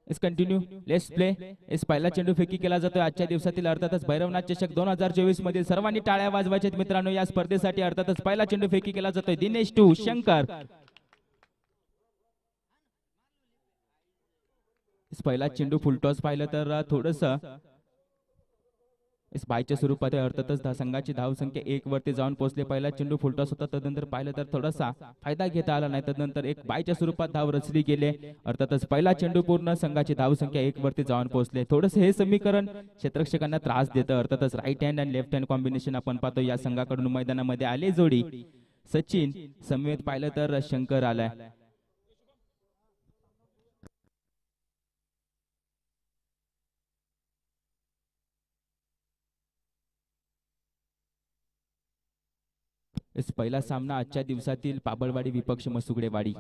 Is continue let's play. इस पहिला चेंडू फेकी केला जातोय आजच्या दिवसातील अर्थातच भैरवनाथ चषक 2024 मधील सर्वांनी टाळ्या वाजवायच्यात मित्रांनो. या स्पर्धेसाठी अर्थातच पहिला चेंडू फेकी केला जातोय. दिनेश टू शंकर. इस पहिला चेंडू फुलटॉस पाहिलं तर थोडस इस बायच्या स्वरूपात अर्थातच संघाची धावसंख्या 1 वरती जाऊन पोहोचले. पहिला चेंडू फुलटॉस होता, तदनंतर पाहिलं तर थोडासा फायदा घेता आला नाही. तदनंतर एक बायच्या स्वरूपात धाव रचली गेले. अर्थातच पहिला चेंडू पूर्ण संघाची धावसंख्या 1 वरती जाऊन पोहोचले. थोडंसं हे समीकरण क्षेत्ररक्षकांना त्रास देतं. अर्थातच राईट हँड आणि लेफ्ट हँड कॉम्बिनेशन आपण पाहतो या संघाकडून मैदानामध्ये आले जोडी. सचिन समवेत पाहिलं तर शंकर आलाय. पहिला सामना आजच्या दिवसातील पाबळवाडी विपक्ष मसुगडेवाडी.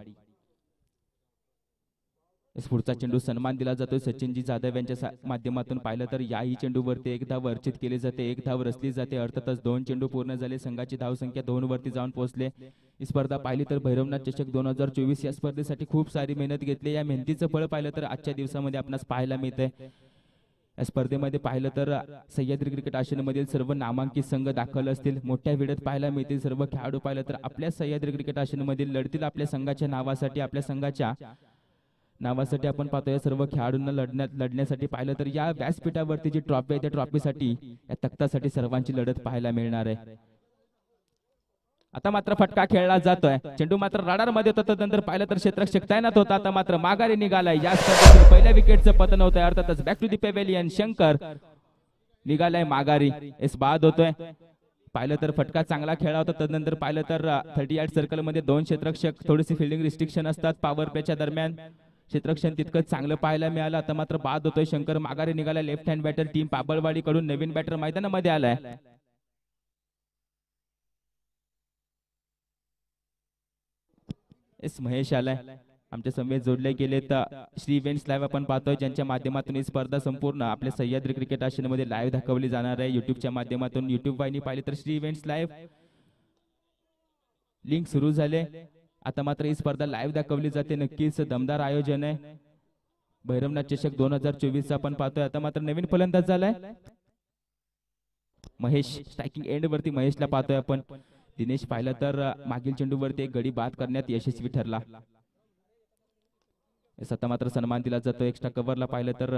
पुढचा चेंडू सन्मान दिला जातोय सचिनजी जाधव यांच्या माध्यमातून. पाहिलं तर याही चेंडूवरती एक धाव वर्चित केली जाते, एक धाव रचली जाते. अर्थातच 2 चेंडू पूर्ण झाले. संघाची धावसंख्या 2 वरती जाऊन पोहोचले. ही स्पर्धा पाहिली तर भैरवनाथ चषक 2024 या स्पर्धेसाठी खूप सारी मेहनत घेतली. या मेहनतीचं फळ पाहिलं तर आजच्या दिवसामध्ये आपणास पाहायला मिळतंय. या स्पर्धेमध्ये पाहिलं तर सह्याद्री क्रिकेट आशियामधील सर्व नामांकित संघ दाखल असतील. मोठ्या वेळेत पाहायला मिळतील. सर्व खेळाडू पाहिलं तर आपल्या सह्याद्री क्रिकेट आशियामधील लढतील आपल्या संघाच्या नावासाठी. आपल्या संघाच्या नावासाठी आपण पाहतोय सर्व खेळाडूंना लढण्यासाठी पाहिलं तर या व्यासपीठावरती जी ट्रॉफी आहे त्या ट्रॉफीसाठी या तख्तासाठी सर्वांची लढत पाहायला मिळणार आहे. आता मात्र फटका खेळला जातोय. चेंडू मात्र रडार मध्ये होता, तदनंतर पाहिलं तर क्षेत्ररक्षक तैनात होता. आता मात्र माघारी निघालाय. या स्पर्धेतील पहिल्या विकेटचं पतन होतंय. अर्थातच back to the pavilion. Shankar निघालाय माघारी. एस बाद होतोय. पाहिलं तर फटका चांगला खेळला होता. तदनंतर पाहिलं तर 38 सर्कल मध्ये 2 क्षेत्ररक्षक थोडीशी फिल्डिंग रिस्ट्रिक्शन असतात पॉवर प्लेच्या दरम्यान. क्षेत्ररक्षण तितकं चांगलं पाहायला मिळालं. आता मात्र बाद होतोय. शंकर माघारी निघाला. Left hand batter team Pabalwadi कडून नवीन बॅटर मैदानामध्ये आलाय. एस महेश आलाय. आमच्या समवेत जोडले गेले तर श्री इव्हेंट्स लाईव्ह आपण पाहतोय, ज्यांच्या माध्यमातून ही स्पर्धा संपूर्ण आपल्या सह्याद्री क्रिकेट आशियामध्ये लाईव्ह दाखवली जाणार आहे युट्यूबच्या माध्यमातून. युट्यूब वाहिनी पाहिली तर श्री इव्हेंट्स लाईव्ह लिंक सुरू झाले. आता मात्र ही स्पर्धा लाईव्ह दाखवली जाते. नक्कीच दमदार आयोजन आहे. भैरवनाथ चषक 2024 आपण पाहतोय. आता मात्र नवीन फलंदाज झालाय महेश. स्ट्रायकिंग एंड वरती महेशला पाहतोय आपण. दिनेश पाहिलं तर मागील चेंडूवरती एक गडी बाद करण्यात यशस्वी ठरला. आता मात्र सन्मान दिला जातो. एक्स्ट्रा कव्हरला पाहिलं तर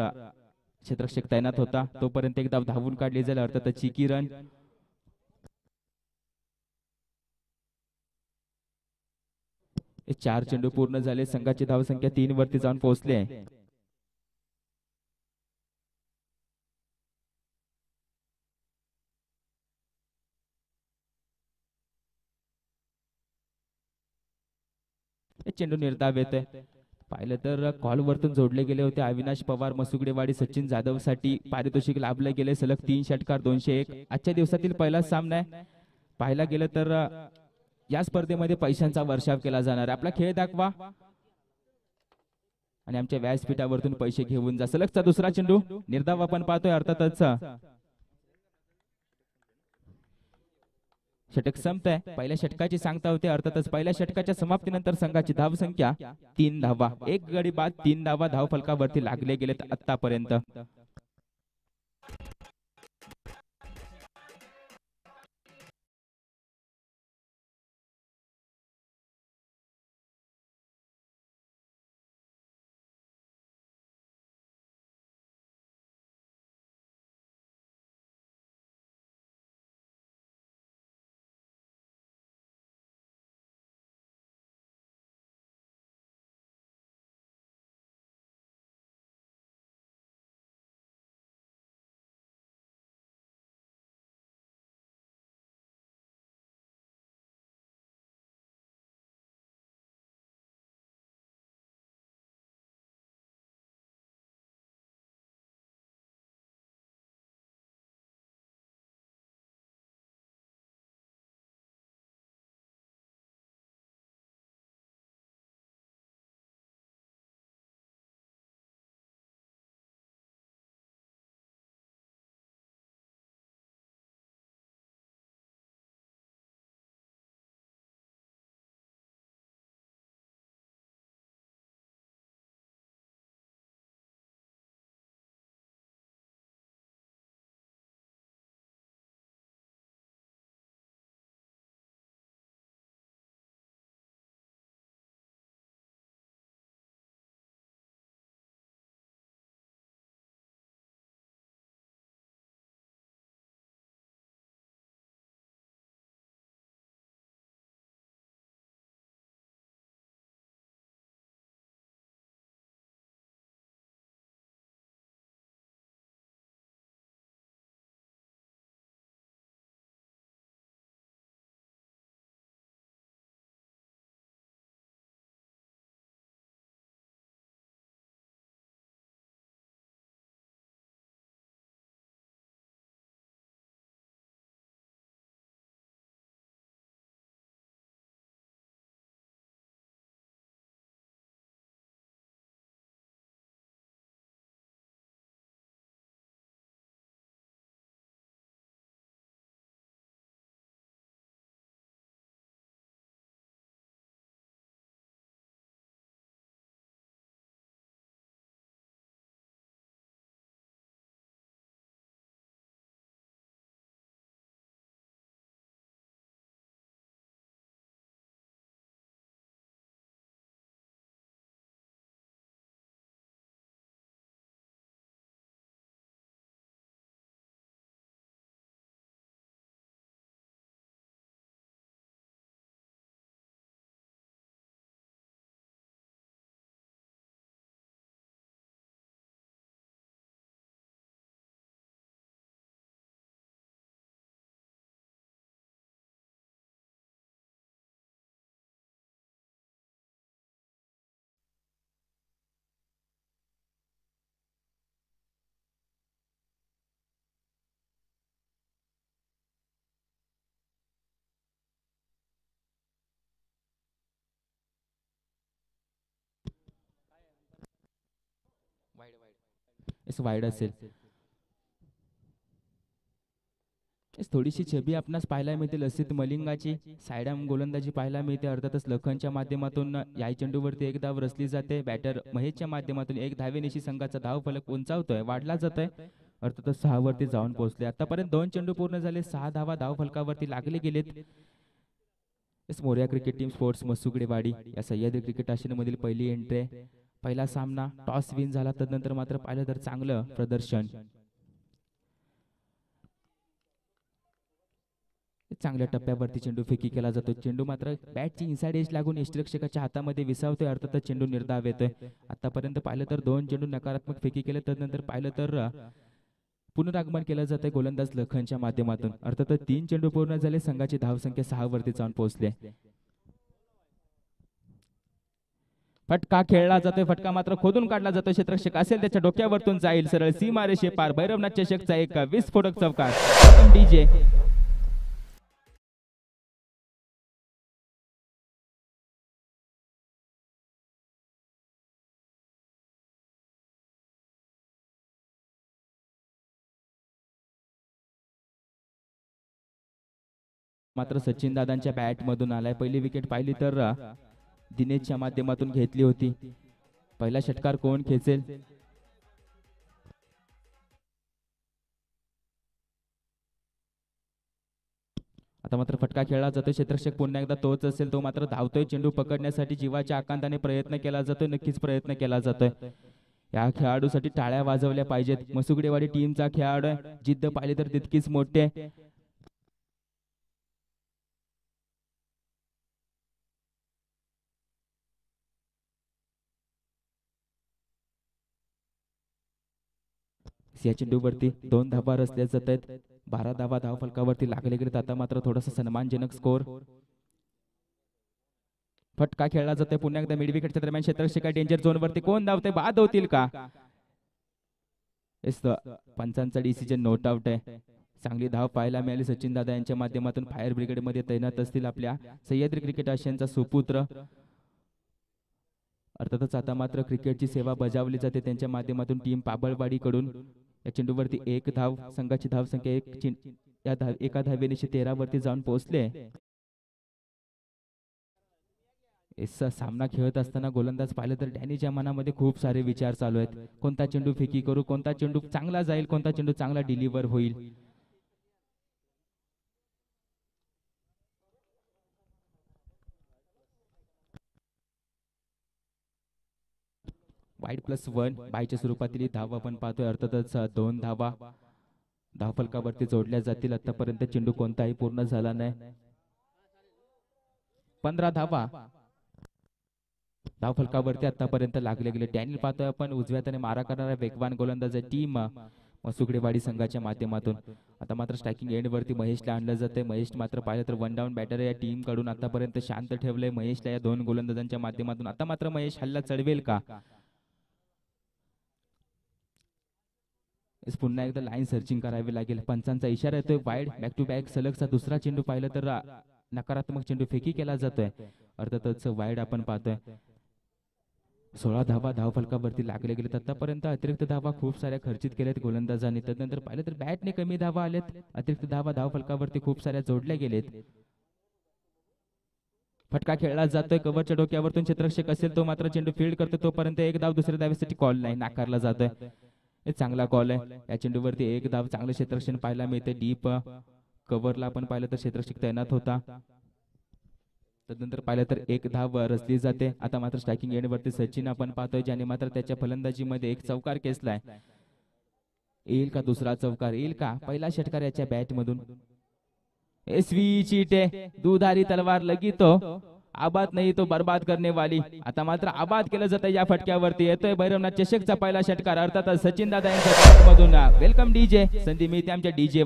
क्षेत्ररक्षक तैनात होता. तोपर्यंत एक धाव धावून काढली जाईल. अर्थात चिकी रन. 4 चेंडू पूर्ण झाले. संघाची धावसंख्या 3 वरती जाऊन पोहोचले. चेंडू निर्धाव येतोय. पाहिलं तर कॉल वरतून जोडले गेले होते. अविनाश पवार मसुगडेवाडी सचिन जाधव साठी पारितोषिक लाभले गेले. सलग 3 षटकार 201. आजच्या दिवसातील पहिला सामना आहे. पाहायला गेलं तर या स्पर्धेमध्ये पैशांचा वर्षाव केला जाणार. आपला खेळ दाखवा आणि आमच्या व्यासपीठावरतून पैसे घेऊन जा. सलगचा दुसरा चेंडू निर्धाव आपण पाहतोय. अर्थातच षटक संपतंय. पहिल्या षटकाची सांगता होते. अर्थातच पहिल्या षटकाच्या समाप्तीनंतर संघाची धावसंख्या 3 धावा. एक गडी बाद 3 धावा धाव फलकावरती लागले गेलेत आतापर्यंत. वाईड असेल. थोडीशी छबी आपणास पाहायला मिळते लसित मलिंगाची सायडाम गोलंदाजी पाहायला मिळते. अर्थातच लखनच्या माध्यमातून या चेंडूवरती एक धाव रचली जाते. बॅटर महेशच्या माध्यमातून एक धावेनिशी संघाचा धाव फलक उंचावतोय, वाढला जातोय. अर्थातच 6 वरती जाऊन पोहोचले. आतापर्यंत 2 चेंडू पूर्ण झाले, 6 धावा धाव फलकावरती लागले गेलेत. मोरया क्रिकेट टीम स्पोर्ट्स मसुगडेवाडी या सह्याद्री क्रिकेट आशियामधील पहिली एंट्री. पहिला सामना टॉस विन झाला, तदनंतर मात्र पाहिलं तर चांगलं प्रदर्शन. चांगल्या टप्प्यावरती चेंडू फेकी केला जातो. चेंडू मात्र बॅटची इनसाइड एज लागून यष्टिरक्षकाच्या हातामध्ये विसावतोय. अर्थातच चेंडू निर्धाव येतोय. आतापर्यंत पाहिलं तर 2 चेंडू नकारात्मक फेकी केले, तदनंतर पाहिलं तर पुनरागमन केलं जातंय गोलंदाज लखनच्या माध्यमातून. अर्थातच 3 चेंडू पूर्ण झाले, संघाची धावसंख्या 6 वरती जाऊन पोहोचले. फटका खेळला जातोय, फटका मात्र खोदून काढला जातोय. क्षेत्ररक्षक असेल त्याच्या डोक्यावरतून जाईल सरळ सीमारेषे पार. भैरवनाथ चषकचा एक विस्फोटक चौकार. डीजे मात्र सचिन दादांच्या बॅट मधून आलाय. पहिली विकेट पाहिली तर दिनेशच्या माध्यमातून घेतली होती. पहिला षटकार कोण खेचेल? आता मात्र फटका खेळला जातोय. क्षेत्ररक्षक पुन्हा एकदा तोच असेल, तो मात्र धावतोय. चेंडू पकडण्यासाठी जीवाच्या आकांताने प्रयत्न केला जातोय, नक्कीच प्रयत्न केला जातोय. या खेळाडूसाठी टाळ्या वाजवल्या पाहिजेत. मसुगडेवाडी टीमचा खेळाडू आहे, जिद्द पाहिली तर तितकीच मोठे. या चेंडूवरती 2 धावा रचल्या जात आहेत. 12 धावा धाव फलकावरती लागले गेलेत. आता मात्र थोडासा सन्मानजनक स्कोर. फटका खेळला जातोय पुन्हा एकदा. मिड विकेटच्या दरम्यान क्षेत्ररक्षक डेंजर झोन वरती कोण धावते, बाद होतील का? पंचांचा डिसिजन नोट आउट आहे. चांगली धाव पाहायला मिळाली सचिन दादा यांच्या माध्यमातून. फायर ब्रिगेड मध्ये तैनात असतील आपल्या सह्याद्री क्रिकेट आशियाचा सुपुत्र. अर्थातच आता मात्र क्रिकेटची सेवा बजावली जाते त्यांच्या माध्यमातून. टीम पाबळवाडी कडून या चेंडूवरती एक धाव, संघाची धावसंख्या एका धावेनिशी 13 वरती जाऊन पोहोचले. सामना खेळत असताना गोलंदाज पाहिलं तर डॅनीच्या मनामध्ये खूप सारे विचार चालू आहेत. कोणता चेंडू फेकी करू, कोणता चेंडू चांगला जाईल, कोणता चेंडू चांगला डिलिव्हर होईल. वाईड +1 बायच्या स्वरूपातील धाव आपण पाहतोय. अर्थातच 2 धावा धावफलकावरती जोडल्या जातील. आतापर्यंत चेंडू कोणताही पूर्ण झाला नाही. 15 धावा धावफलकावरती आतापर्यंत लागले गेले. डॅनियल पाहतोय आपण उजव्या हाताने मारा करणारा वेगवान गोलंदाज टीम मसुगडेवाडी संघाच्या माध्यमातून. आता मात्र स्ट्रायकिंग एंड वरती महेशला आणलं जाते. महेश मात्र पाहिलं तर 1 डाऊन बॅटर या टीम कडून आतापर्यंत शांत ठेवलंय महेशला या 2 गोलंदाजांच्या माध्यमातून. आता मात्र महेश हल्ला चढवेल का? पुन्हा एकदा लाईन सर्चिंग करावी लागेल. पंचांचा इशारा येतोय वाईड. बॅक टू बॅक सलगचा दुसरा चेंडू पाहिलं तर नकारात्मक चेंडू फेकी केला जातोय. अर्थातच वाईड आपण पाहतोय. 16 धावा धावफलकावरती लागले गेलेत. आतापर्यंत अतिरिक्त धावा खूप साऱ्या खर्चित केल्यात गोलंदाजांनी. त्यानंतर पाहिलं तर बॅटने कमी धावा आलेत. अतिरिक्त धावा धावफलकावरती खूप साऱ्या जोडल्या गेलेत. फटका खेळला जातोय कव्हरच्या डोक्यावरतून. क्षेत्ररक्षक असेल तो मात्र चेंडू फील्ड करतो. तोपर्यंत एक धाव दुसऱ्या धावेसाठी कॉल नाही, नाकारला जातोय. चांगला कॉल आहे. या चेंडूवरती एक धाव. चांगलं क्षेत्ररक्षण पाहायला मिळते. डीप कव्हरला आपण पाहिलं तर क्षेत्ररक्षक तैनात होता. तदनंतर पाहिलं तर एक धाव रचली जाते. आता मात्र स्ट्रायकिंग एंड वरती सचिन आपण पाहतोय, ज्याने मात्र त्याच्या फलंदाजीमध्ये एक चौकार केसलाय. येईल का दुसरा चौकार? येईल का? पहिला षटकार याच्या बॅट मधून. एसवी चीटे दुधारी तलवार लगी तो आबाद नाही तो बर्बाद करने वाली. आता मात्र आबाद केलं जातं या फटक्यावरती. येतोय भैरवनाथ चषकचा पहिला षटकार. अर्थातच सचिन दादा यांच्या मधून. Welcome DJ. संधी मिळते आमच्या डीजे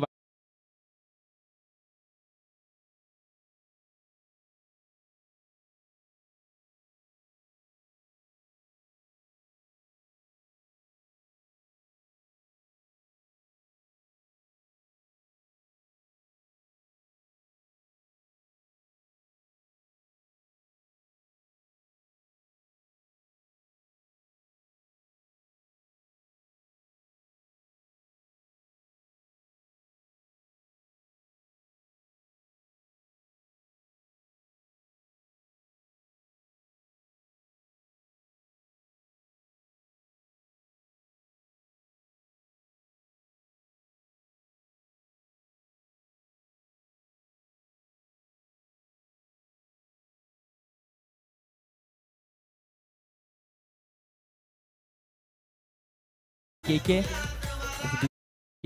के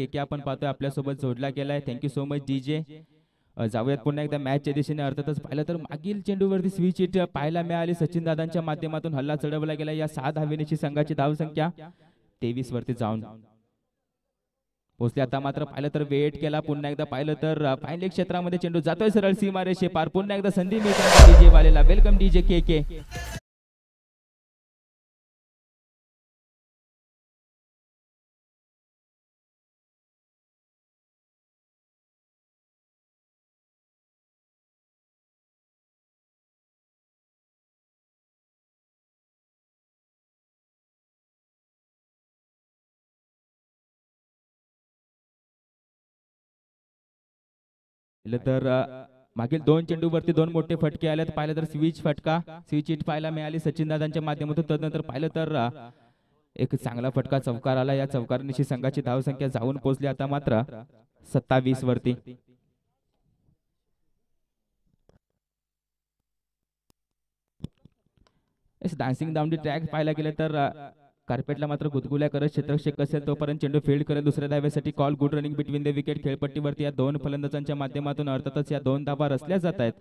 के आपण पाहतोय आपल्यासोबत जोडला गेलाय. Thank you so much DJ. जाऊयात पुन्हा एकदा मॅचच्या दिशेने. अर्थातच पाहिलं तर मागील चेंडूवरती स्विच हिट पाहायला मिळाली. सचिन दादांच्या माध्यमातून हल्ला चढवला गेला. या 6 धावेची संघाची धावसंख्या 23 वरती जाऊन पोहोचले. आता मात्र पाहिलं तर वेट केला. पुन्हा एकदा पाहिलं तर फायनल क्षेत्रामध्ये चेंडू जातोय सरळ सीमारेषे पार. पुन्हा एकदा संधी मिळते डीजे वालेला. वेलकम डीजे के. तर मागील 2 चेंडूवरती 2 मोठे फटके आले. पाहिलं तर स्विच हिट पाहायला मिळाली सचिन दादांच्या माध्यमातून. तदनंतर पाहिलं तर एक चांगला फटका चौकार आला. या चौकारानिशी संघाची धावसंख्या जाऊन पोहोचली आता मात्र 27 वरती. डान्सिंग डाऊन दी ट्रॅक पाहायला गेले तर कार्पेटला मात्र गुदगुल्या करत क्षेत्ररक्षक असेल तोपर्यंत चेंडू फील्ड करेल. दुसऱ्या धावेसाठी call. Good running between the wicket. खेळपट्टीवरती या 2 फलंदाजांच्या माध्यमातून अर्थातच या 2 धावा रचल्या जात आहेत.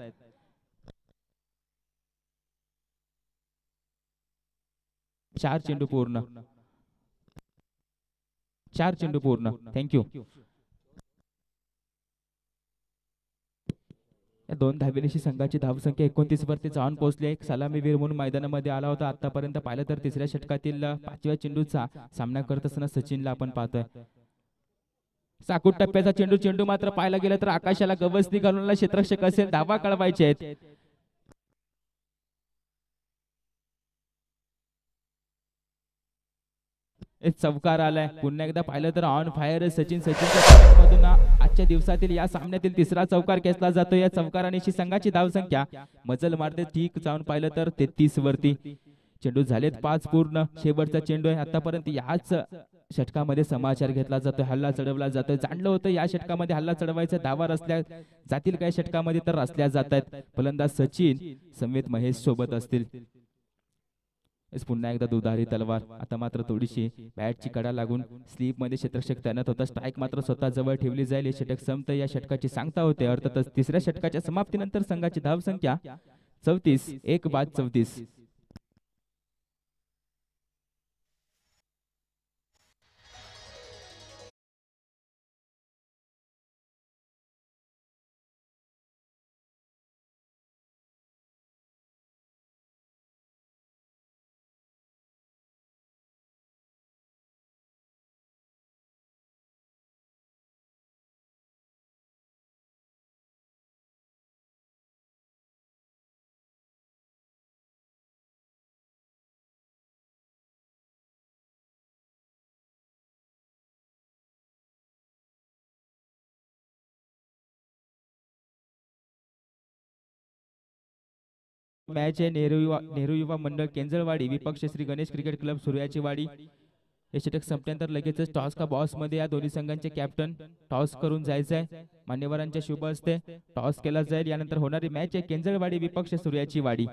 4 चेंडू पूर्ण. थँक्यू. या 2 धावेनिशी संघाची धावसंख्या 29 वरती जाऊन पोहोचली. एक सलामीवीर म्हणून मैदानामध्ये आला होता. आतापर्यंत पाहिलं तर तिसऱ्या षटकातील 5व्या चेंडूचा सामना करत असताना सचिनला आपण पाहतोय. साकूट टप्प्याचा चेंडू मात्र पाहायला गेलं तर आकाशाला गवसणी घालून क्षेत्ररक्षक असेल. धावा कळवायचे आहेत. एक चौकार आलाय. पुन्हा एकदा पाहिलं तर ऑन फायर सचिनच्या मधून आजच्या दिवसातील या सामन्यातील तिसरा चौकार खेचला जातो. या चौकारानिशी संघाची धावसंख्या मजल मारते. ठीक जाऊन पाहिलं तर 33 वरती. चेंडू झालेत 5 पूर्ण. शेवटचा चेंडू आहे. आतापर्यंत याच षटकामध्ये समाचार घेतला जातोय. हल्ला चढवला जातोय. जाणलं होतं या षटकामध्ये हल्ला चढवायचा. धावा रचल्या जातील काही षटकामध्ये तर रचल्या जात आहेत. फलंदाज सचिन समेत महेश सोबत असतील. पुन्हा एकदा दुधारी तलवार. आता मात्र थोडीशी बॅटची कडा लागून स्लीप मध्ये क्षेत्ररक्षक तैनात होता. स्ट्राईक मात्र स्वतः जवळ ठेवली जाईल. हे षटक संपत या षटकाची सांगता होते. अर्थातच तिसऱ्या षटकाच्या समाप्तीनंतर संघाची धावसंख्या 34. 1 बाद 34. मॅच आहे नेहरू युवा मंडळ केंजळवाडी विपक्ष श्री गणेश क्रिकेट क्लब सूर्याची वाडी. हे षटक संपल्यानंतर लगेचच टॉस का बॉस मध्ये या दोन्ही संघांचे कॅप्टन टॉस करून जायचंय. मान्यवरांच्या शुभ हस्ते टॉस केला जाईल. यानंतर होणारी मॅच आहे केंजळवाडी विपक्ष सूर्याची वाडी.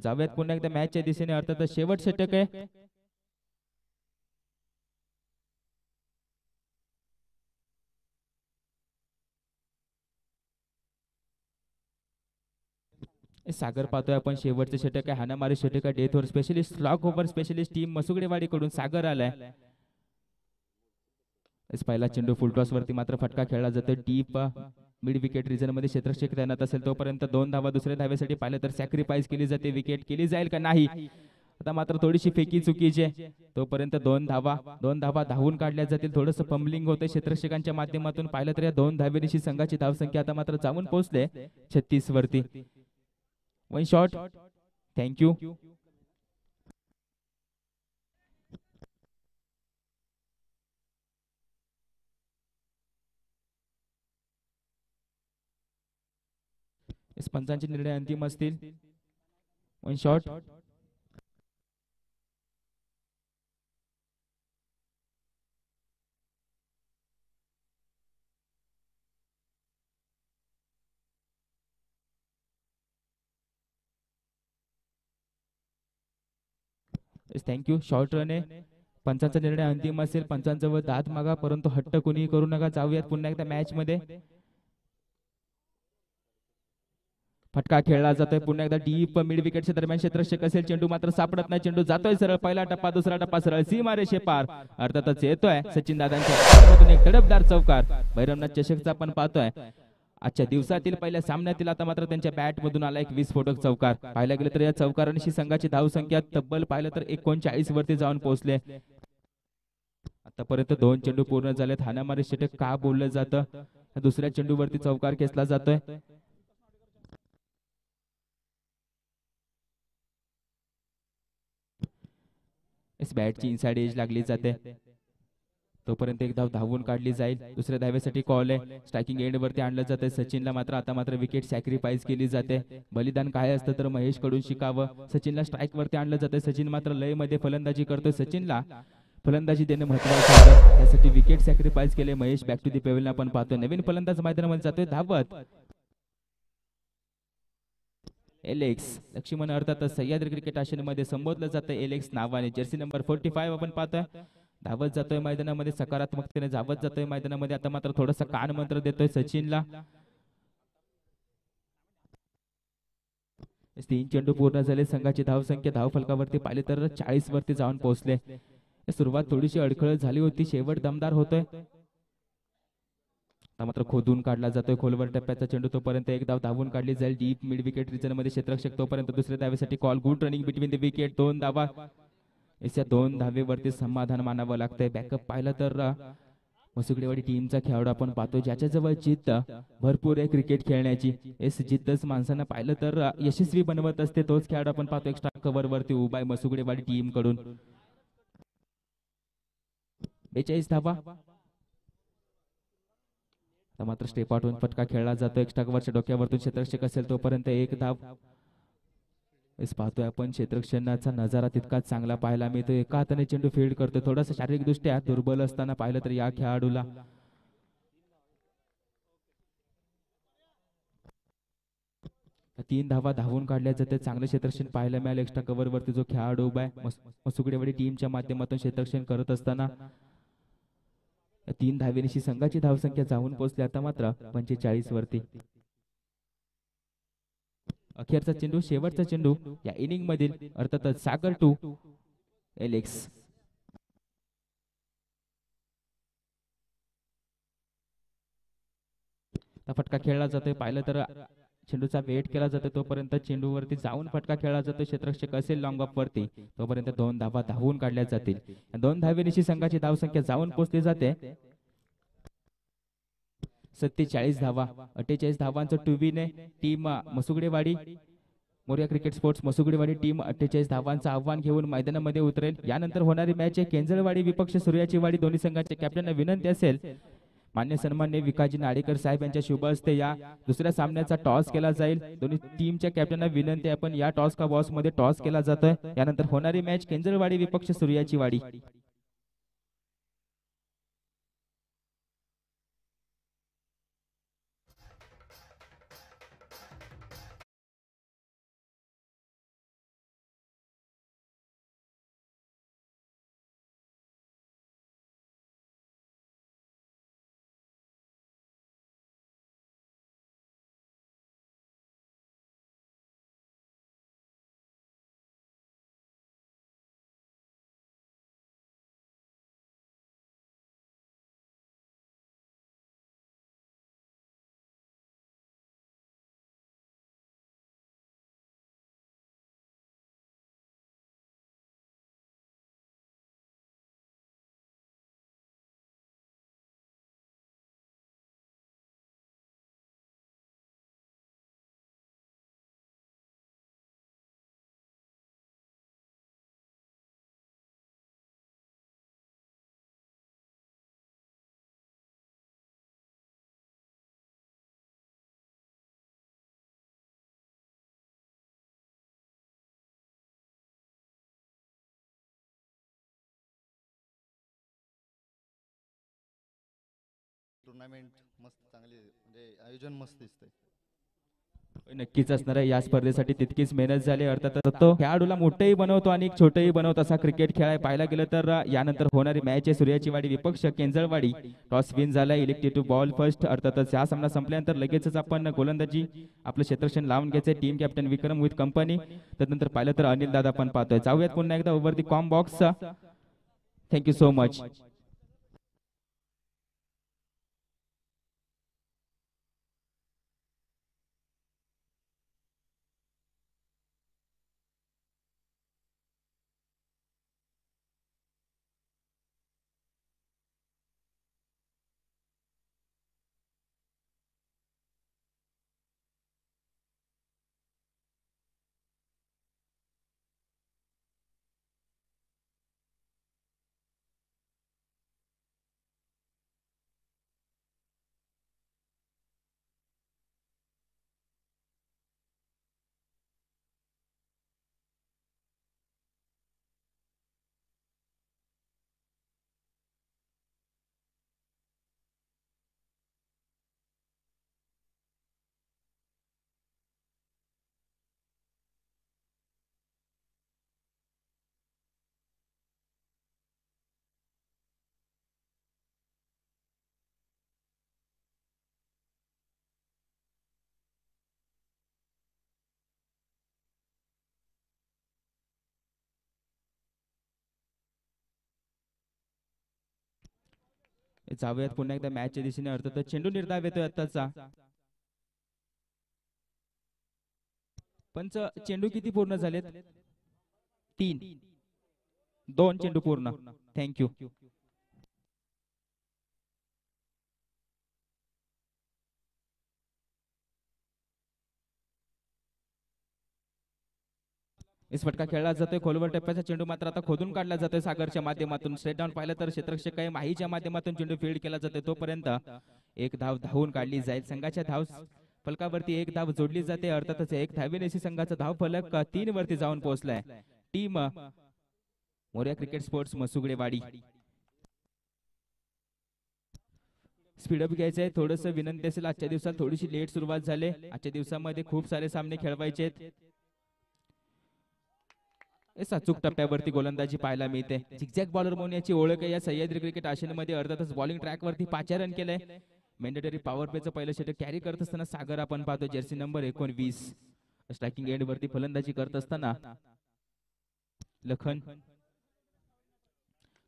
जाऊयात पुन्हा एकदा मॅचच्या दिशेने. अर्थातच शेवट षटक आहे. सागर पाहतोय आपण. शेवटचं षटक आहे. हाणामारी षटक आहे. Death over specialist slog over specialist team Masugadewadi कडून सागर आलाय. पहिला चेंडू फुलटॉस वरती मात्र फटका खेळला जातो. डीप मिड विकेट रिजन मध्ये क्षेत्ररक्षक तैनात असेल तोपर्यंत 2 धावा. दुसऱ्या धावेसाठी पाहिलं तर सॅक्रिफाईस केली जाते. विकेट केली जाईल का नाही. आता मात्र थोडीशी फेकी चुकीची आहे. तोपर्यंत 2 धावा धावून काढल्या जातील. थोडंसं पंबलिंग होतं क्षेत्ररक्षकांच्या माध्यमातून. पाहिलं तर या 2 धावेनिशी संघाची धावसंख्या आता मात्र जाऊन पोहोचले 36 वरती. 1 शॉट. थँक्यू. पंचांचे निर्णय अंतिम असतील. 1 शॉट. थँक्यू. शॉर्ट रन आहे. पंचांचा निर्णय अंतिम असेल. पंचांजवळ दात मागा, परंतु हट्ट कुणी करू नका. जाऊयात पुन्हा एकदा मॅच मध्ये. फटका खेळला जातोय पुन्हा एकदा डीप मिड विकेटच्या दरम्यान क्षेत्ररक्षक असेल. चेंडू मात्र सापडत नाही. चेंडू जातोय सरळ. पहिला टप्पा, दुसरा टप्पा सरळ सीमा रेषे पार. अर्थातच येतोय सचिन दादांच्या एक तडफदार चौकार. भैरवनाथ चषकचा पण पाहतोय. आजच्या दिवसातील पहिल्या सामन्यातील आता मात्र त्यांच्या बॅट मधून आला एक विस्फोटक चौकार. पाहायला गेलं तर या चौकारांशी संघाची धावसंख्या तब्बल पाहिलं तर 39 वरती जाऊन पोहोचले. आतापर्यंत 2 चेंडू पूर्ण झालेत. हाणामारी षटक का बोललं जातं. दुसऱ्या चेंडूवरती चौकार खेचला जातोय. इस बॅटची इनसाइड एज लागली जाते. तोपर्यंत एक धाव धावून काढली जाईल. दुसऱ्या धावेसाठी कॉल आहे. स्ट्रायकिंग एंड वरती आणलं जाते. सचिनला मात्र आता मात्र विकेट सॅक्रिफाईस केली जाते. बलिदान काय असतं तर महेश कडून शिकावं. सचिनला स्ट्राईक वरती आणलं जाते. सचिन मात्र लय मध्ये फलंदाजी करतोय. सचिनला फलंदाजी देणं महत्वाचं होतं. त्यासाठी विकेट सॅक्रिफाईस केले Mahesh. Back to the pavilion आपण पाहतोय. नवीन फलंदाज मैदानामध्ये जातोय धावत. एलेक्स लक्ष्मण अर्थातच सह्याद्री क्रिकेट आशियामध्ये संबोधलं जातं एलेक्स नावाने. जर्सी नंबर 45 आपण पाहतोय. धावत जातोय मैदानामध्ये. सकारात्मकतेने धावत जातोय मैदानामध्ये. आता मात्र थोडासा कान मंत्र देतोय सचिनला. 3 चेंडू पूर्ण झाले. संघाची धावसंख्या धावफलकावरती पाहिले तर 40 वरती जाऊन पोहोचले. सुरुवात थोडीशी अडखळत झाली होती. शेवट दमदार होतोय. मात्र खोदून काढला जातोय खोलवर टप्प्याचा चेंडू. तोपर्यंत एक धाव धावून काढली जाईल डीप मिड विकेट रिजन मध्ये. क्षेत्ररक्षक तोपर्यंत दुसऱ्या धावेसाठी call. Good running between the wicket. 2 धावा. या 2 धावेवरती समाधान मानावं लागतंय. बॅकअप पाहिलं तर मसुगडेवाडी टीमचा खेळाडू आपण पाहतो ज्याच्याजवळ जिद्द भरपूर आहे क्रिकेट खेळण्याची. एस जिद्दच माणसांना पाहिलं तर यशस्वी बनवत असते. तोच खेळाडू आपण पाहतो एक्स्ट्रा कव्हर वरती उभा आहे मसुगडेवाडी टीम कडून. 42 धावा. मात्र स्टेप आउटून फटका खेळला जातो. एक्स्ट्रा कव्हरच्या डोक्यावरतून क्षेत्ररक्षक असेल तोपर्यंत एक धाव. पाहतोय आपण क्षेत्ररक्षणाचा नजारा तितकाच चांगला पाहायला मिळतो. एका हाताने चेंडू फील्ड करतोय. थोडासा शारीरिक दृष्ट्या दुर्बल असताना पाहिलं तर या खेळाडूला 3 धावा धावून काढल्या जाते. चांगलं क्षेत्ररक्षण पाहायला मिळालं. एक्स्ट्रा कव्हर वरती जो खेळाडू उभा आहे मसुगडेवाडी टीमच्या माध्यमातून क्षेत्ररक्षण करत असताना 3 धावेनिशी संघाची धावसंख्या जाऊन पोहोचली आता मात्र 45 वरती. अखेरचा चेंडू, शेवटचा चेंडू या इनिंग मधील अर्थातच सागर टू एलेक्स. फटका खेळला जातोय. पाहिलं तर चेंडूचा वेट केला जातो. तोपर्यंत चेंडूवरती जाऊन फटका खेळला जातो. क्षेत्ररक्षक असेल लॉंग ऑफ वरती तोपर्यंत 2 धावा धावून काढल्या जातील. 2 धावेनिशी संघाची धावसंख्या जाऊन पोहोचली जाते 47 धावा. 48 धावांचं टू विन आहे. Team Masugadewadi Morya cricket sports Masugadewadi team 48 धावांचं आव्हान घेऊन मैदानामध्ये उतरेल. यानंतर होणारी मॅच आहे केंजळवाडी विपक्ष सूर्याची वाडी. दोन्ही संघांच्या कॅप्टनना विनंती असेल मान्य सन्मान्य विकाजी नाडेकर साहेब यांच्या शुभ हस्ते या दुसऱ्या सामन्याचा टॉस केला जाईल. दोन्ही टीमच्या कॅप्टनना विनंती आहे पण या टॉस का बॉस मध्ये टॉस केला जातोय. यानंतर होणारी मॅच केंजळवाडी विपक्ष सूर्याची वाडी. टूर्नामेंट मस्त चांगली म्हणजे आयोजन मस्त दिसतंय. नक्कीच असणार आहे. या स्पर्धेसाठी तितकीच मेहनत झाली. अर्थात तो खेळाडूला मोठंही बनवतो आणि एक छोटंही बनवतो असा क्रिकेट खेळाय पाहायला गेलं तर यानंतर होणारी मॅच आहे सूर्याची वाडी विपक्ष केंजळवाडी. टॉस विन झाला, इलेक्टेड टू बॉल फर्स्ट. अर्थातच हा सामना संपल्यानंतर लगेचच आपण गोलंदाजी आपलं क्षेत्रक्षण लावून घ्यायचे. Team captain Vikram with company. त्यानंतर पाहिलं तर अनिल दादा आपण पाहतोय. जाऊयात पुन्हा एकदा ओव्हर दी com box. Thank you so much. जाऊयात पुन्हा एकदा मॅचच्या दिशेने. अर्थात चेंडू निर्धाव येतोय आताचा. पंच चेंडू किती पूर्ण झालेत? 3. 2 चेंडू पूर्ण. थँक्यू. इस फटका खेळला जातोय. खोलवर टप्प्याचा चेंडू मात्र आता खोदून काढला जातोय सागरच्या माध्यमातून. स्ट्रेट डाऊन पाहिलं तर क्षेत्ररक्षक काही माहीच्या माध्यमातून चेंडू फील्ड केला जातोय. तोपर्यंत एक धाव धावून काढली जाईल. संघाच्या धाव फलकावरती एक धाव जोडली जाते. अर्थातच एक धावेने संघाचा धाव फलक 3 वरती जाऊन पोहोचलाय. Team Morya cricket sports Masugadewadi. Speed up घ्यायचंय. थोडस विनंती असेल, आजच्या दिवसात थोडीशी लेट सुरुवात झाली. आजच्या दिवसामध्ये खूप सारे सामने खेळवायचे. अचूक टप्प्यावरती गोलंदाजी पाहायला मिळते. झिगझॅग बॉलर म्हणून याची ओळख आहे या सह्याद्री क्रिकेट आशियामध्ये. अर्थातच बॉलिंग ट्रॅक वरती 5 रन केलंय. मॅन्डेटरी पॉवर प्लेचं पहिलं षटक कॅरी करत असताना सागर आपण पाहतो, जर्सी नंबर 19. स्ट्रायकिंग एंड वरती फलंदाजी करत असताना लखन.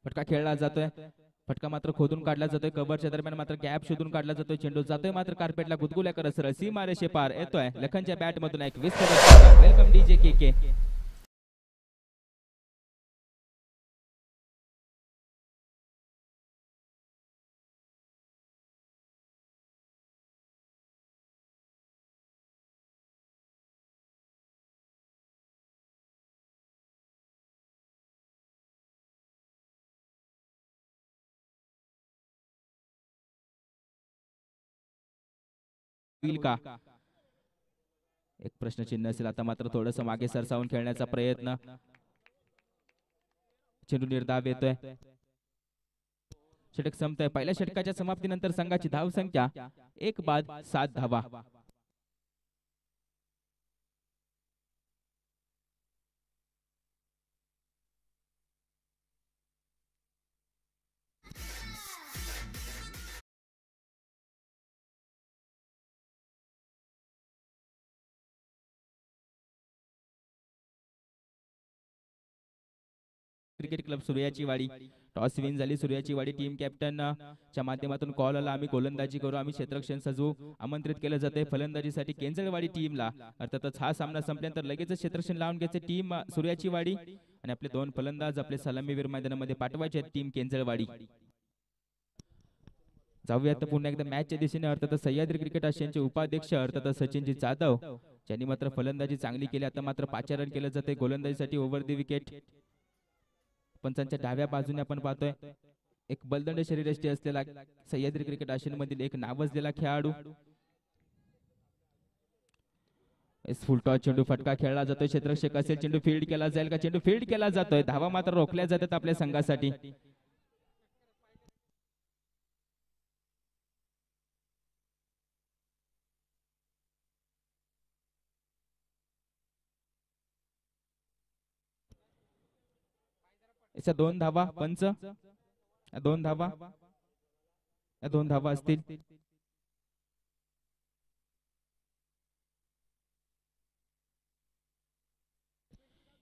फटका खेळला जातोय. फटका मात्र खोदून काढला जातोय. कव्हरच्या दरम्यान मात्र गॅप शोधून काढला जातोय. चेंडू जातोय मात्र कार्पेटला गुदगुल्या करत सरळ सीमा रेषे पार येतोय. लखनच्या बॅट मधून एक 20. वेलकम डीजे के. का एक प्रश्नचिन्ह असेल. आता मात्र थोडस मागे सरसावून खेळण्याचा प्रयत्न. चेंडू निर्धाव येतोय. षटक संपतंय. पहिल्या षटकाच्या समाप्तीनंतर संघाची धाव संख्या 1 बाद 7 धावा. क्रिकेट क्लब सूर्याची वाडी. टॉस विन झाली सूर्याची वाडी. टीम कॅप्टन च्या माध्यमातून कॉल आला, आम्ही गोलंदाजी करू, आम्ही क्षेत्ररक्षण सजवू, आमंत्रित केलं जाते फलंदाजीसाठी केंजळवाडी टीमला. अर्थातच हा सामना संपल्यानंतर लगेच क्षेत्ररक्षण लावून घ्यायचे टीम सूर्याची वाडी आणि आपले 2 फलंदाज आपले सलामीवीर मैदानामध्ये पाठवायचे टीम केंजळवाडी. जाऊयात पुन्हा एकदा मॅचच्या दिशेने. अर्थातच सह्याद्री क्रिकेट आशियाचे उपाध्यक्ष अर्थातच सचिनजी जाधव ज्यांनी मात्र फलंदाजी चांगली केली. आता मात्र 5 रन केलं जाते गोलंदाजीसाठी ओव्हर दी विकेट. पंचांच्या डाव्या बाजूने आपण पाहतोय एक बलदंड शरीरयष्टी असलेला सह्याद्री क्रिकेट आशियामधील एक नावाजलेला खेळाडू. फुल टॉस चेंडू फटका खेळला जातोय. क्षेत्ररक्षक असेल, चेंडू फील्ड केला जाईल का? चेंडू फील्ड केला जातोय. धावा मात्र रोखल्या जातात आपल्या संघासाठी. याच्या 2 धावा. पंच या 2 धावा, या 2 धावा असतील.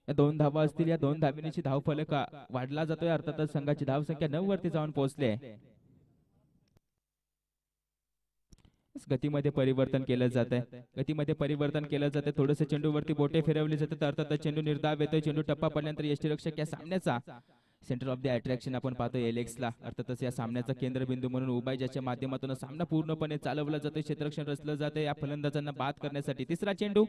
या 2 धावा असतील. या 2 धावेची धाव फलक वाढला जातोय. अर्थातच संघाची धाव संख्या 9 वरती जाऊन पोहोचले. गतीमध्ये परिवर्तन केलं जात आहे. गतीमध्ये परिवर्तन केलं जाते. थोडंसं चेंडूवरती बोटे फिरवली जातात. अर्थातच चेंडू निर्धाव येतोय. चेंडू टप्पा पडल्यानंतर यष्टीरक्षक या सामन्याचा सेंटर ऑफ द अट्रॅक्शन आपण पाहतो एलेक्सला. अर्थातच या सामन्याचा केंद्रबिंदू म्हणून उभा आहे, ज्याच्या माध्यमातून सामना पूर्णपणे चालवला जातोय. क्षेत्ररक्षण रचलं जाते या फलंदाजांना बाद करण्यासाठी. तिसरा चेंडू.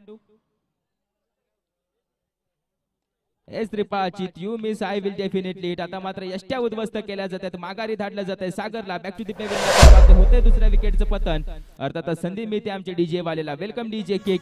एस त्रिपाचित you miss I will definitely it. आता मात्र यष्ट्या उद्ध्वस्त केल्या जातात. माघारी धाडलं जात आहे. सागरला बॅक टू द पेव्हिलियन होते दुसऱ्या विकेटचं पतन. अर्थातच संधी मिळते आमचे डीजे वालेला. वेलकम डीजे के.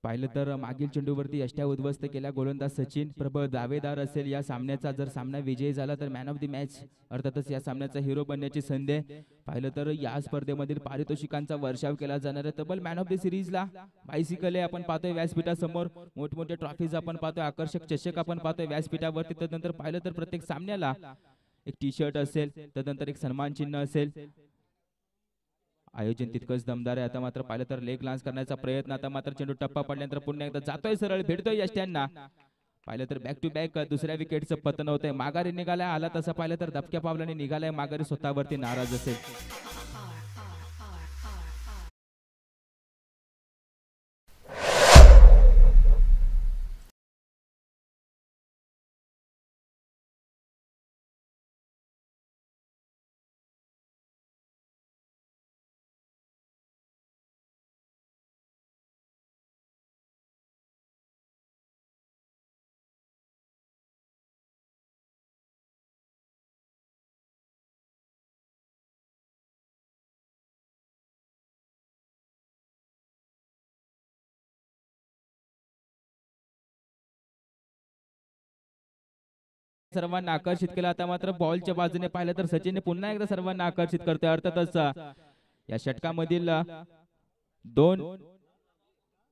पाहिलं तर मागील चेंडूवरती यष्ट्या उद्ध्वस्त केल्या गोलंदाज सचिन. प्रबळ दावेदार असेल या सामन्याचा. जर सामना विजयी झाला तर मॅन ऑफ द मॅच अर्थातच या सामन्याचा हिरो बनण्याची संधी आहे. पाहिलं तर या स्पर्धेमधील पारितोषिकांचा वर्षाव केला जाणार आहे. तब्बल मॅन ऑफ द सिरीजला बायसिकल आहे आपण पाहतोय व्यासपीठासमोर. मोठमोठे ट्रॉफीज आपण पाहतोय. आकर्षक चषक आपण पाहतोय व्यासपीठावरती. त्यानंतर पाहिलं तर प्रत्येक सामन्याला एक टी शर्ट असेल. त्यानंतर एक सन्मान चिन्ह असेल. आयोजन तितकंच दमदार आहे. आता मात्र पाहिलं तर लेग लान्स करण्याचा प्रयत्न. आता मात्र चेंडू टप्पा पडल्यानंतर पुन्हा एकदा जातोय सरळ, भेटतोय यष्ट्यांना. पाहिलं तर बॅक टू बॅक दुसऱ्या विकेटचं पतन होतंय. माघारी निघालाय. आला तसं पाहिलं तर दबक्या पावलाने निघालाय माघारी. स्वतःवरती नाराज असेल. सर्वांना आकर्षित केलं. आता मात्र बॉलच्या बाजूने पाहिलं तर सचिनने पुन्हा एकदा सर्वांना आकर्षित करतोय. अर्थातच या षटकामधील 2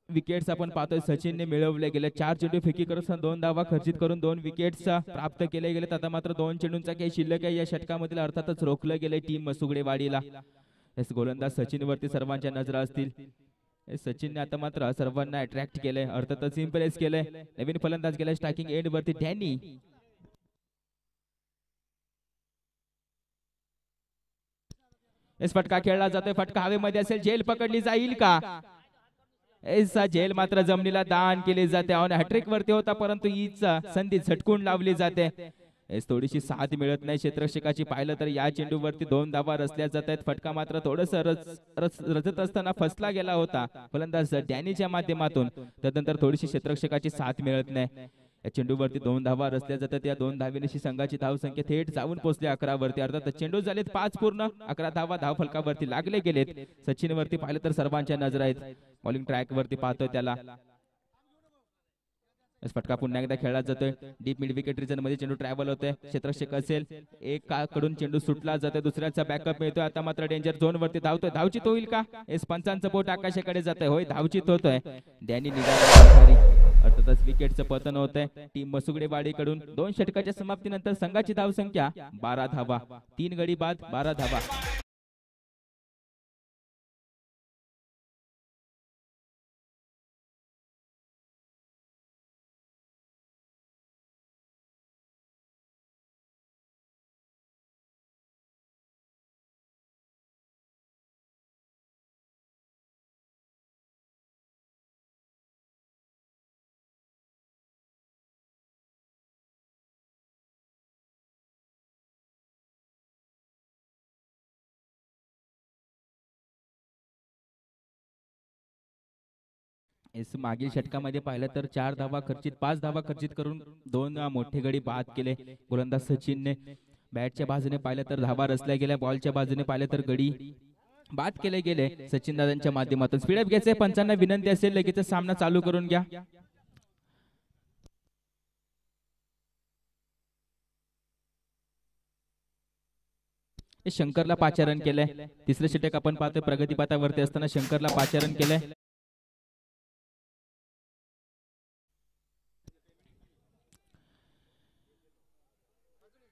विकेट्स आपण पाहतोय सचिनने मिळवले गेले. 4 चेंडू फेकी करून 2 धावा खर्चित करून 2 विकेट्स प्राप्त केले गेले. आता मात्र 2 चेंडूंचा काही शिल्लक आहे या षटकामधील. अर्थातच रोखलं गेले टीम सुगडेवाडीला. गोलंदाज सचिन वरती सर्वांच्या नजरा असतील. सचिनने आता मात्र सर्वांना अट्रॅक्ट केलंय. अर्थातच इम्प्रेस केलंय. नवीन फलंदाज गेलाय स्ट्रायकिंग एंड वरती डॅनी. फटका खेळला जातोय. फटका हवेमध्ये असेल. झेल पकडली जाईल का? ऐसा झेल मात्र जमिनीला दान केली जाते. ऑन हॅट्रिक वरती होता परंतु हीच संधी झटकून लावली जाते. थोडीशी साथ मिळत नाही क्षेत्ररक्षकाची. पाहिलं तर या चेंडूवरती 2 धावा रचल्या जात आहेत. फटका मात्र थोडस रचत असताना फसला गेला होता फलंदाज डॅनीच्या माध्यमातून. त्यानंतर थोडीशी क्षेत्ररक्षकाची साथ मिळत नाही. या चेंडूवरती 2 धावा रचल्या जातात. या 2 धावेनिशी संघाची धाव संख्या थेट जाऊन पोहोचली 11 वरती. अर्थात चेंडू झालेत 5 पूर्ण. 11 धावा धाव फलकावरती लागले गेलेत. सचिन वरती पाहिलं तर सर्वांच्या नजर आहेत. बॉलिंग ट्रॅक वरती पाहतोय त्याला. फटका पुन्हा एकदा खेळला जातोय. डीप मिड विकेट रिजन मध्ये चेंडू ट्रॅव्हल होतोय. क्षेत्ररक्षक असेल. कडून चेंडू सुटला जातोय. दुसऱ्याचा बॅकअप मिळतोय. आता मात्र डेंजर झोन वरती धावतोय. धावचित होईल का? पंचांचं बोट आकाशाकडे जातोय. होय धावचित होतोय. डॅनी निघाला. अर्थातच विकेटचं पतन होतंय टीम मसुगडेवाडीकडून. 2 षटकाच्या समाप्तीनंतर संघाची धाव संख्या 12 धावा. 3 गडी बाद 12 धावा. इस मागील षटकामध्ये पाहिलं तर 4 धावा खर्चित 5 धावा खर्चित करून 2 मोठे गडी बाद केले गोलंदाज सचिनने. बॅटच्या बाजूने पाहिलं तर धावा रचल्या गेल्या, बॉलच्या बाजूने पाहिलं तर गडी बाद केले गेले सचिन दादांच्या माध्यमातून. स्पीडअप घ्यायचे, पंचांना विनंती असेल लगेच सामना चालू करून घ्या. शंकरला पाचारण केलंय. तिसरे षटक आपण पाहतोय प्रगतीपथावरती असताना शंकरला पाचारण केलंय.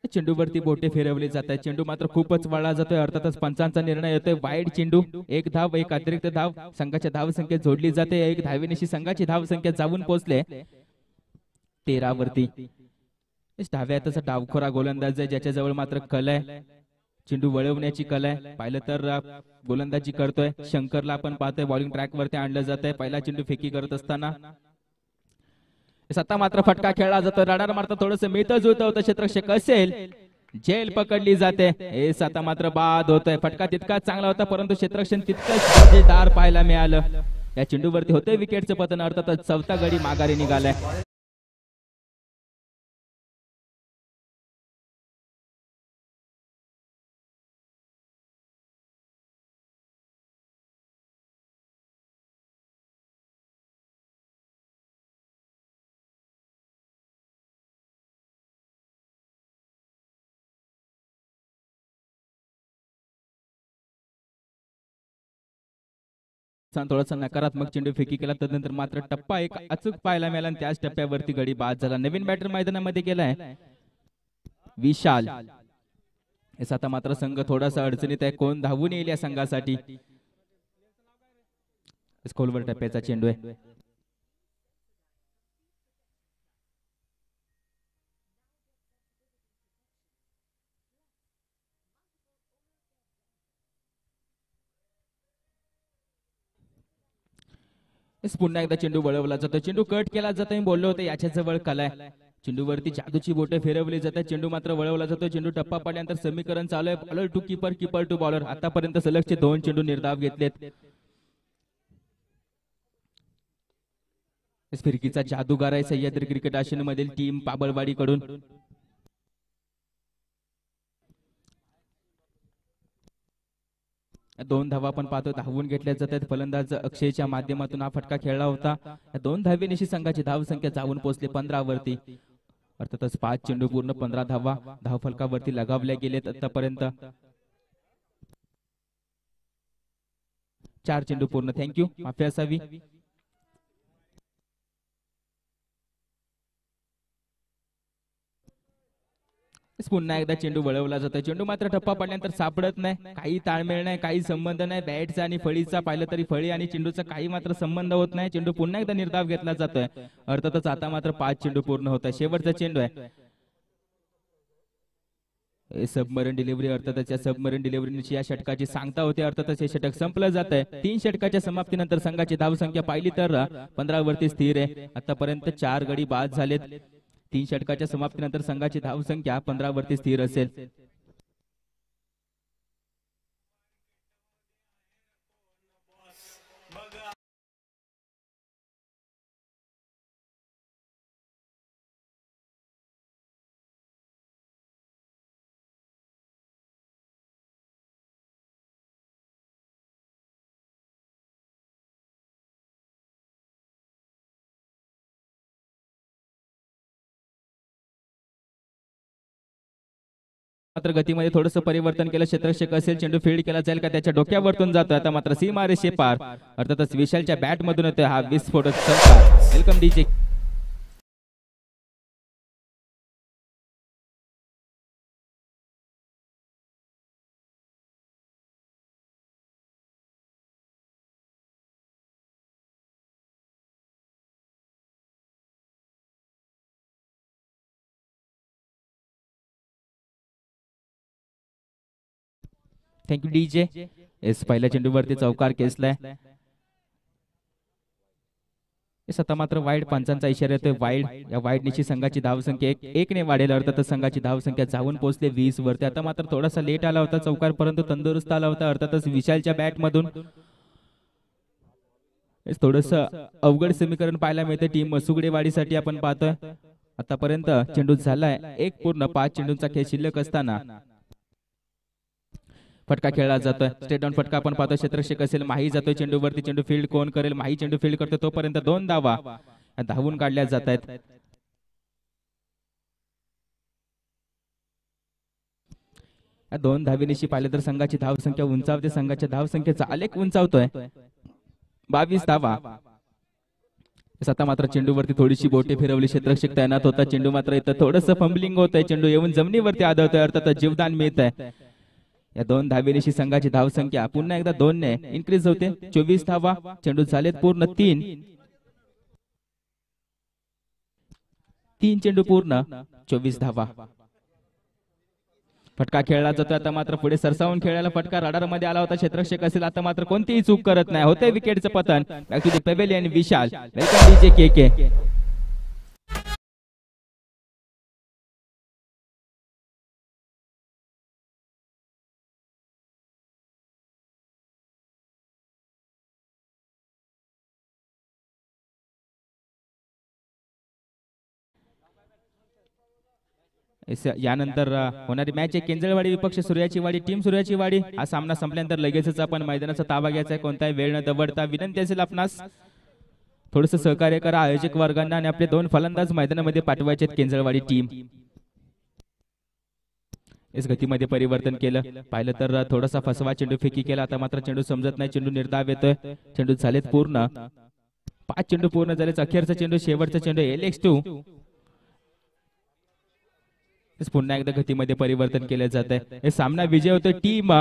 चेंडूवरती बोटे फिरवली जात आहे. चेंडू मात्र खूपच वळला जातोय. अर्थातच पंचांचा निर्णय येतोय वाईड चेंडू. एक धाव, एक अतिरिक्त धाव संघाच्या धाव संख्येत जोडली जाते. एक धावेनिशी संघाची धाव संख्या जाऊन पोहोचले 13 वरती. डाव्यातचा डावखोरा गोलंदाज आहे ज्याच्याजवळ मात्र कल आहे, चेंडू वळवण्याची कला आहे. पाहिलं तर गोलंदाजी करतोय शंकरला आपण पाहतोय बॉलिंग ट्रॅक वरती आणलं जात आहे. पहिला चेंडू फेकी करत असताना सत्ता मात्र फटका खेळला जातो. रडार मारता थोडस मिळतं जुळतं होतं क्षेत्ररक्षक असेल, जेल पकडली जाते. हे सत्ता मात्र बाद होतोय. फटका तितकाच चांगला होता परंतु क्षेत्ररक्षण तितकंच मजेदार पाहायला मिळालं. या चेंडूवरती होते विकेटचं पतन. अर्थातच चौथा गडी माघारी निघालाय. थोडासा नकारात्मक चेंडू फेकी केला, तदनंतर मात्र टप्पा एक अचूक पाहायला मिळाला आणि त्याच टप्प्यावरती गडी बाद झाला. नवीन बॅटर मैदानामध्ये गेलाय विशाल. आता मात्र संघ थोडासा अडचणीत आहे. कोण धावून येईल या संघासाठी. खोलवर टप्प्याचा चेंडू आहे. पुन्हा एकदा चेंडू वळवला जातो. चेंडू कट केला जातो. मी बोललो होतो याच्या जवळ कला आहे. चेंडूवरती जादूची बोटे फिरवली जातात. चेंडू मात्र वळवला जातो. चेंडू टप्पा पडल्यानंतर समीकरण चालू आहे. Bowler to keeper, keeper to bowler. आतापर्यंत सलगचे 2 चेंडू निर्धाव घेतलेत. फिरकीचा जादूगार आहे सह्याद्री क्रिकेट आशियान मधील टीम पाबळवाडी कडून. दोन धावा आपण पाहतो धावून घेतल्या जातात. फलंदाज अक्षयच्या माध्यमातून हा फटका खेळला होता. या 2 धावेनिशी संघाची धाव संख्या जाऊन पोहोचली 15 वरती. अर्थातच 5 चेंडू पूर्ण 15 धावा धाव फलकावरती लगावल्या गेलेत आतापर्यंत. 4 चेंडू पूर्ण. थँक्यू, माफी असावी. पुन्हा एकदा चेंडू वळवला जातो. चेंडू मात्र टप्पा पडल्यानंतर सापडत नाही. काही ताळमेळ नाही, काही संबंध नाही. बॅटचा आणि फळीचा पाहिलं तरी फळी आणि चेंडूचा काही मात्र संबंध होत नाही. चेंडू पुन्हा एकदा निर्धाव घेतला जातोय. अर्थातच आता मात्र 5 चेंडू पूर्ण होत आहे. शेवटचा चेंडू आहे. Submarine delivery. अर्थातच या सबमरीन डिलिव्हरीची या षटकाची सांगता होते. अर्थातच हे षटक संपलं जात आहे. 3 षटकाच्या समाप्तीनंतर संघाची धाव संख्या पाहिली तर 15 वरती स्थिर आहे. आतापर्यंत 4 गडी बाद झालेत. 3 षटकाच्या समाप्तीनंतर संघाची धाव संख्या 15 वरती स्थिर असेल. मात्र गतीमध्ये थोडस परिवर्तन केलं. क्षेत्ररक्षक असेल, चेंडू फील्ड केला जाईल का त्याच्या डोक्यावरतून जातोय. आता मात्र सीमा रेषे पार. अर्थातच विशालच्या बॅट मधून येतोय हा विस्फोटक चौकार. Welcome DJ. Thank you DJ. S पहिल्या चेंडूवरती चौकार केसलाय. आता मात्र वाईड पंचांचा इशारा येतोय. वाईड. या वाईडनीची संघाची धाव संख्या 1 ने वाढेल. अर्थातच संघाची धाव संख्या जाऊन पोहोचले 20 वरती. आता मात्र थोडासा लेट आला होता चौकार परंतु तंदुरुस्त आला होता. अर्थातच विशालच्या बॅट मधून थोडस अवघड समीकरण पाहायला मिळते टीम सुगडेवाडीसाठी. आपण पाहतोय आतापर्यंत चेंडू झालाय 1.5 चेंडूंचा खेळ शिल्लक असताना फटका खेळला जातोय. स्ट्रेट डाऊन फटका आपण पाहतोय. क्षेत्ररक्षक असेल माही जातोय चेंडूवरती. चेंडू फील्ड कोण करेल? माही चेंडू फील्ड करतो. तोपर्यंत 2 धावा धावून काढल्या जात आहेत. या 2 धावेनिशी पाहिलं तर संघाची धावसंख्या उंचावते. संघाच्या धावसंख्येचा आलेख उंचावतोय. 22 धावा. आता मात्र चेंडूवरती थोडीशी बोटे फिरवली. क्षेत्ररक्षक तैनात होता. चेंडू मात्र इथं थोडंसं फंबलिंग होतंय. चेंडू येऊन जमिनीवरती आदळतोय. अर्थात जीवदान मिळत आहे. या 2 धावेनिशी संघाची धावसंख्या पुन्हा एकदा 2 ने इन्क्रीज होते. 24 धावा. चेंडू झालेत पूर्ण 3 चेंडू पूर्ण 24 धावा. फटका खेळला जातोय. आता मात्र पुढे सरसावून खेळायला फटका रडार मध्ये आला होता. क्षेत्ररक्षक असेल आता मात्र कोणतीही चूक करत नाही. होते विकेटचं पतन. Back to the pavilion Vishal. Welcome DJ K. यानंतर होणारी मॅच आहे केंजळवाडी विपक्ष सूर्याची वाडी. टीम सूर्याची वाडी. हा सामना संपल्यानंतर लगेचच आपण मैदानाचा ताबा घ्यायचा आहे. कोणताही वेळ न दवडता विनंती असेल आपणास थोडंसं सहकार्य करा आयोजक वर्गांना आणि आपले 2 फलंदाज मैदानामध्ये पाठवायचे आहेत. केंजळवाडी टीम इस गतीमध्ये परिवर्तन केलं पाहिलं तर थोडासा फसवा चेंडू फेकी केला. आता मात्र चेंडू समजत नाही. चेंडू निर्धाव येतोय. चेंडू झालेत पूर्ण 5 चेंडू पूर्ण झाले. अखेरचा चेंडू शेवटचा चेंडू LX2. पुन्हा एकदा गतीमध्ये परिवर्तन केले जात आहे. हे सामना विजय होतोय टीम